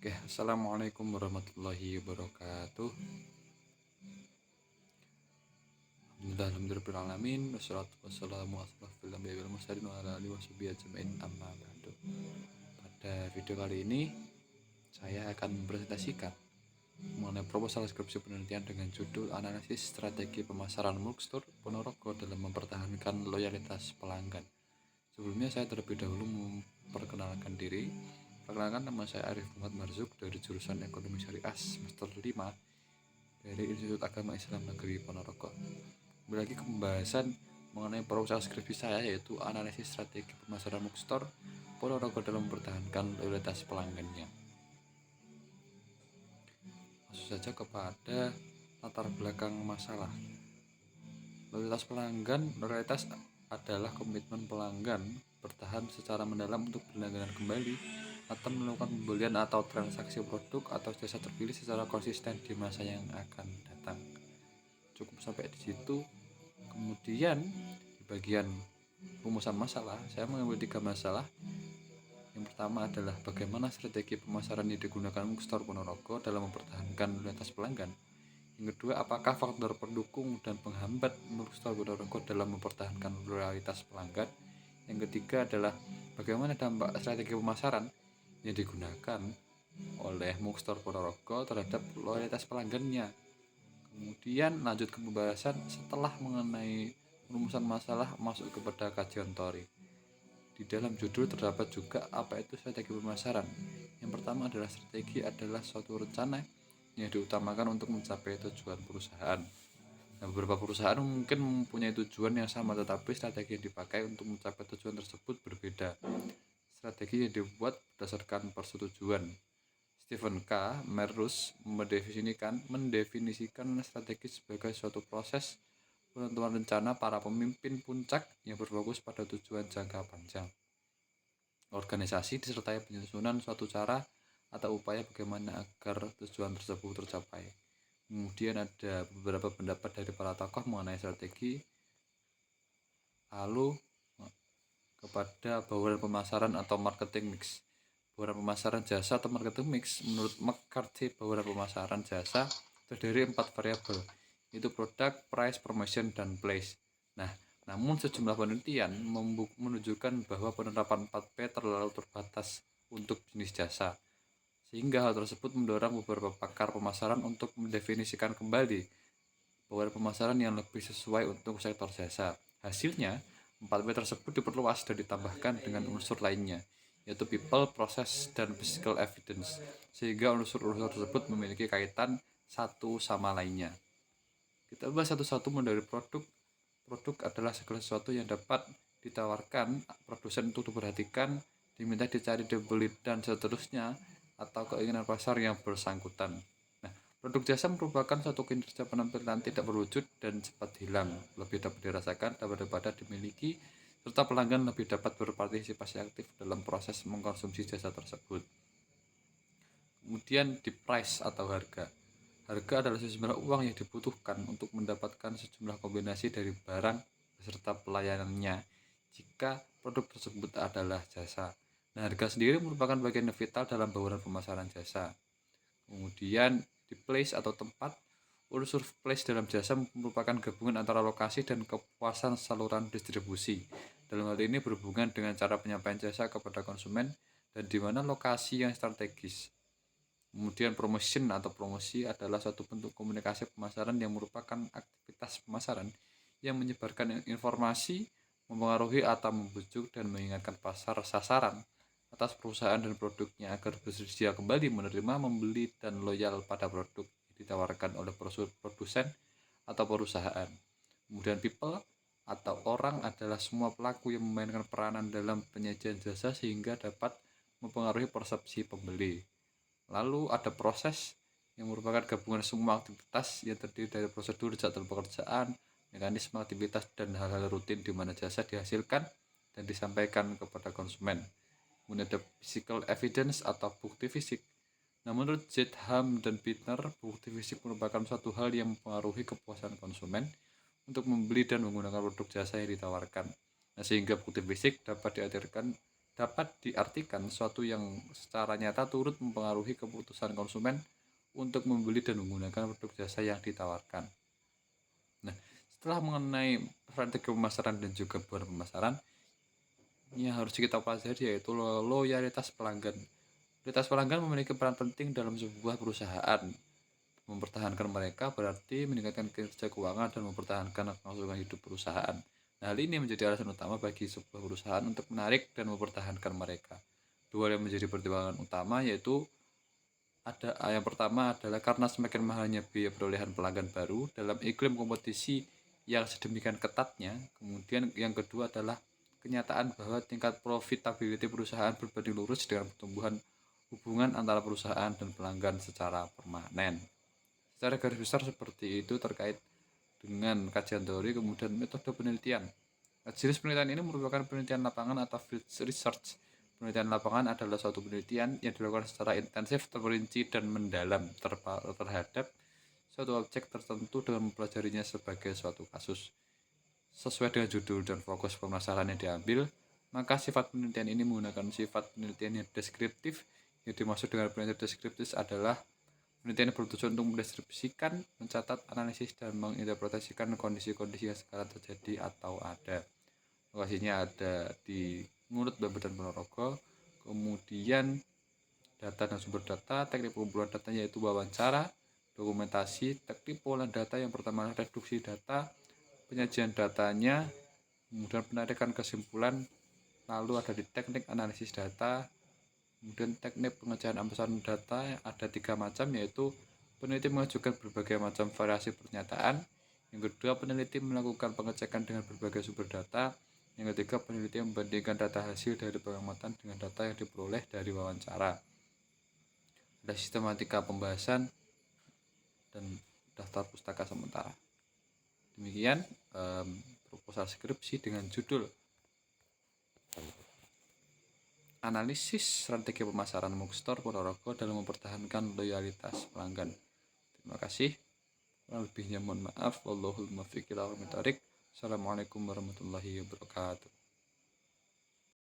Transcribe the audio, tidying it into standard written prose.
Oke, assalamualaikum warahmatullahi wabarakatuh. Alhamdulillahirobbilalamin. Wassalatu wassalamu ala asyrofil anbiya'i wal mursalin wa ala alihi washabihi ajmain amma ba'du. Pada video kali ini saya akan mempresentasikan mengenai proposal skripsi penelitian dengan judul Analisis Strategi Pemasaran Mulkstore Ponorogo dalam Mempertahankan Loyalitas Pelanggan. Sebelumnya saya terlebih dahulu memperkenalkan diri. Perkenalkan, nama saya Arif Muhammad Marzuk dari jurusan Ekonomi Syariah semester 5 dari Institut Agama Islam Negeri Ponorogo. Kembali lagi ke pembahasan mengenai proposal skripsi saya, yaitu analisis strategi pemasaran Mulkstore Ponorogo dalam mempertahankan loyalitas pelanggannya. Langsung saja kepada latar belakang masalah. Loyalitas pelanggan. Loyalitas adalah komitmen pelanggan bertahan secara mendalam untuk berlangganan kembali atau melakukan pembelian atau transaksi produk atau jasa terpilih secara konsisten di masa yang akan datang. Cukup sampai di situ. Kemudian di bagian rumusan masalah, saya mengambil 3 masalah. Yang pertama adalah bagaimana strategi pemasaran yang digunakan Mulkstore Ponorogo dalam mempertahankan loyalitas pelanggan. Yang kedua, apakah faktor pendukung dan penghambat Mulkstore Ponorogo dalam mempertahankan loyalitas pelanggan. Yang ketiga adalah bagaimana dampak strategi pemasaran yang digunakan oleh Mulkstore Ponorogo terhadap loyalitas pelanggannya. Kemudian lanjut ke pembahasan setelah mengenai rumusan masalah, masuk kepada kajian teori. Di dalam judul terdapat juga apa itu strategi pemasaran. Yang pertama adalah strategi adalah suatu rencana yang diutamakan untuk mencapai tujuan perusahaan. Nah, beberapa perusahaan mungkin mempunyai tujuan yang sama, tetapi strategi yang dipakai untuk mencapai tujuan tersebut berbeda. Strategi yang dibuat berdasarkan persetujuan. Stephen K. Merus mendefinisikan strategi sebagai suatu proses penentuan rencana para pemimpin puncak yang berfokus pada tujuan jangka panjang organisasi, disertai penyusunan suatu cara atau upaya bagaimana agar tujuan tersebut tercapai. Kemudian ada beberapa pendapat dari para tokoh mengenai strategi. Lalu kepada bauran pemasaran atau marketing mix. Bauran pemasaran jasa atau marketing mix, menurut McCarthy, bauran pemasaran jasa terdiri 4 variabel, yaitu produk, price, promotion, dan place. Namun sejumlah penelitian menunjukkan bahwa penerapan 4P terlalu terbatas untuk jenis jasa, sehingga hal tersebut mendorong beberapa pakar pemasaran untuk mendefinisikan kembali bauran pemasaran yang lebih sesuai untuk sektor jasa. Hasilnya, 4P tersebut diperluas dan ditambahkan dengan unsur lainnya, yaitu people, process, dan physical evidence, sehingga unsur-unsur tersebut memiliki kaitan satu sama lainnya. Kita bahas satu-satu mulai dari produk. Produk adalah segala sesuatu yang dapat ditawarkan produsen untuk diperhatikan, diminta, dicari, dibeli, dan seterusnya, atau keinginan pasar yang bersangkutan. Nah, produk jasa merupakan suatu kinerja penampilan tidak berwujud dan cepat hilang, lebih dapat dirasakan daripada dimiliki, serta pelanggan lebih dapat berpartisipasi aktif dalam proses mengkonsumsi jasa tersebut. Kemudian di price atau harga. Harga adalah sejumlah uang yang dibutuhkan untuk mendapatkan sejumlah kombinasi dari barang beserta pelayanannya jika produk tersebut adalah jasa. Nah, harga sendiri merupakan bagian vital dalam bauran pemasaran jasa. Kemudian di place atau tempat, unsur place dalam jasa merupakan gabungan antara lokasi dan kepuasan saluran distribusi. Dalam hal ini berhubungan dengan cara penyampaian jasa kepada konsumen dan di mana lokasi yang strategis. Kemudian promotion atau promosi adalah suatu bentuk komunikasi pemasaran yang merupakan aktivitas pemasaran yang menyebarkan informasi, mempengaruhi atau membujuk dan mengingatkan pasar sasaran atas perusahaan dan produknya agar bersedia kembali menerima, membeli, dan loyal pada produk yang ditawarkan oleh produsen atau perusahaan. Kemudian people atau orang adalah semua pelaku yang memainkan peranan dalam penyajian jasa sehingga dapat mempengaruhi persepsi pembeli. Lalu ada proses yang merupakan gabungan semua aktivitas yang terdiri dari prosedur, jadwal pekerjaan, mekanisme aktivitas, dan hal-hal rutin di mana jasa dihasilkan dan disampaikan kepada konsumen. Kemudian ada physical evidence atau bukti fisik. Nah, menurut Zedham dan Bittner, bukti fisik merupakan suatu hal yang mempengaruhi kepuasan konsumen untuk membeli dan menggunakan produk jasa yang ditawarkan. Nah, sehingga bukti fisik dapat dapat diartikan sesuatu yang secara nyata turut mempengaruhi keputusan konsumen untuk membeli dan menggunakan produk jasa yang ditawarkan. Nah, setelah mengenai strategi pemasaran dan juga buah pemasaran, yang harus kita pelajari yaitu loyalitas pelanggan. Loyalitas pelanggan memiliki peran penting dalam sebuah perusahaan. Mempertahankan mereka berarti meningkatkan kinerja keuangan dan mempertahankan kelangsungan hidup perusahaan. Nah, hal ini menjadi alasan utama bagi sebuah perusahaan untuk menarik dan mempertahankan mereka. Dua yang menjadi pertimbangan utama yaitu yang pertama adalah karena semakin mahalnya biaya perolehan pelanggan baru dalam iklim kompetisi yang sedemikian ketatnya. Kemudian yang kedua adalah kenyataan bahwa tingkat profitability perusahaan berbanding lurus dengan pertumbuhan hubungan antara perusahaan dan pelanggan secara permanen. Secara garis besar seperti itu terkait dengan kajian teori, kemudian metode penelitian. Jenis penelitian ini merupakan penelitian lapangan atau field research. Penelitian lapangan adalah suatu penelitian yang dilakukan secara intensif, terperinci, dan mendalam terhadap suatu objek tertentu dengan mempelajarinya sebagai suatu kasus. Sesuai dengan judul dan fokus pemasaran yang diambil, maka sifat penelitian ini menggunakan sifat penelitian yang deskriptif. Yang dimaksud dengan penelitian deskriptif adalah penelitian bertujuan untuk mendistribusikan, mencatat, analisis, dan menginterpretasikan kondisi-kondisi yang sekarang terjadi atau ada. Lokasinya ada di Ngurut, Babadan, Ponorogo. Kemudian data dan sumber data, teknik pengumpulan data yaitu wawancara, dokumentasi, teknik pengolahan data yang pertama reduksi data, penyajian datanya, kemudian penarikan kesimpulan, lalu ada di teknik analisis data. Kemudian teknik pengerjaan ampesan data ada 3 macam, yaitu peneliti mengajukan berbagai macam variasi pernyataan. Yang kedua, peneliti melakukan pengecekan dengan berbagai sumber data. Yang ketiga, peneliti membandingkan data hasil dari pengamatan dengan data yang diperoleh dari wawancara. Ada sistematika pembahasan dan daftar pustaka sementara. Demikian proposal skripsi dengan judul Analisis Strategi Pemasaran Muxtor Ponorogo dalam mempertahankan loyalitas pelanggan. Terima kasih. Kurang lebihnya mohon maaf. Wallahul muwaffiq ila aqwamit thoriq. Assalamualaikum warahmatullahi wabarakatuh.